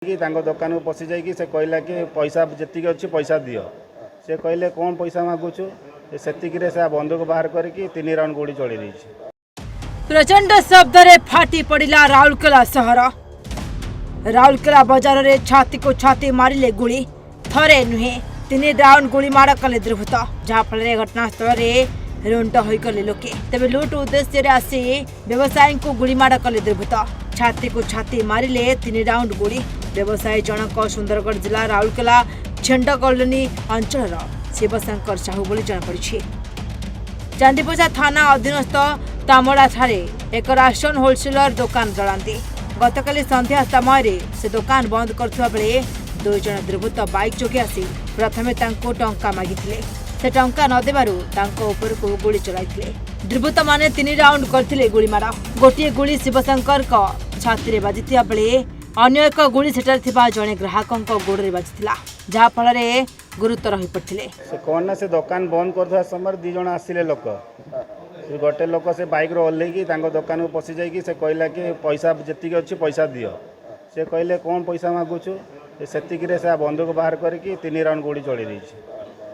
कि दुकान को पशि जाइए से कहला कि पैसा जी अच्छी पैसा दियो से कहले कौन पैसा मागुचु से बंदूक बाहर करके 3 राउंड गोली चढ़ी दी। प्रचंड शब्द रे फाटी पड़ा राउरकेला सहर। राउरकेला बाजार रे छाती को छाती मारिले गुली, थरे नुहे 3 राउंड गोली माड़ कले दुर्बृत्त, जहाँफल घटनास्थल में रुंट होइकले लोके। तेबे लुट उद्देश्य आसी व्यवसायी को गुली माड़ कले दुर्बृत्त, छाती को छाती मारिले 3 राउंड गोली। व्यवसायी जनक सुंदरगढ़ जिला राउरकेला छेंड कॉलोनी अंचल शिवशंकर साहू बोली जनापड़ी। चांदीपजा थाना अधीनस्थ तामड़ा ठारे एक राशन होलसेलर दुकान चलाती। गतकाली संध्या समय से दुकान बंद करथुवा बेले 2 जन दुर्बृत्त बाइक जोगे आसी प्रथमे तांको टंका मागिथिले। से टंका न देबारु तांको ऊपर को गोली चलाइथिले। दुर्बृत्त माने 3 राउंड करथिले गोली मारा। गोटिए गोली शिवशंकर को छाती रे बाजिथिया बेले अन्य एक गोली सेठार थिबा जने ग्राहकंको गोड़ रे बाजिथिला, जहा फल रे गुरुतर होई पड़थिले। से कोन ना से दुकान बंद करथुवा समय 2 जन आसिले लोक, गोटे लोक से बाइक रो ओल्लेकी दुकान को पशि जाइए से कहला कि पैसा जी अच्छी पैसा दियो से कहले कौन पैसा मागुचु से बंदूक बाहर करके 3 राउंड गोली चढ़ी दी।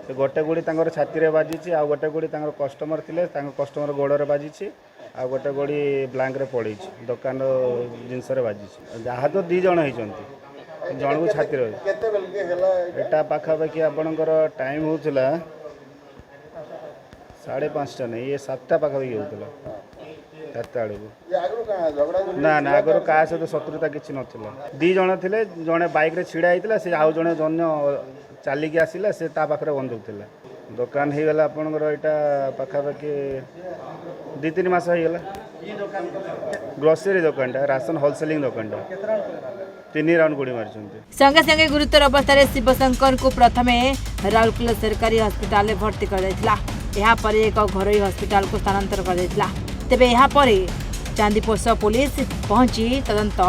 से गोटे गोली छाती रे बाजी, आ गोटे गोली कस्टमर थिले कस्टमर गोड़ रे बाजी, आ गोटे गोली ब्लांक रे पड़ी दुकान जिनस बाजी। जहाँ तो 2 जन होती जन को छाती एटा पाखापाखि आपणकर टाइम होता 5:30 नहीं ये 7टा पाखापाखि होता 7टा आड़ ना ना आगर क्या सहित शत्रुता किसी नाला। 2 जन थे, जड़े बाइक रे छिड़ा होता से आउ जड़े जन चलिकी आसला से पाखे बंदूक थी। दुकान हो गला आपणकर यहाँ पाखापाखि 2-3 मास होगा। ग्रोसरी दुकानटा राशन होलसेलिंग दुकानटा 3 राउंड गोली मारी। संगे संगे गुरुतर अवस्था शिवशंकर को प्रथमे राउरकेला सरकारी हस्पिटाल भर्ती कर एक घरोई हस्पिटाल को स्थानांतर कर। तेबे यहाँ पर चांदीपोष पुलिस पहुंची तदंत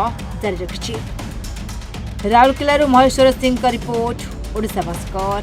जारी रखी। राउरकेला महेश्वर सिंह का रिपोर्ट, ओडिशा भास्कर।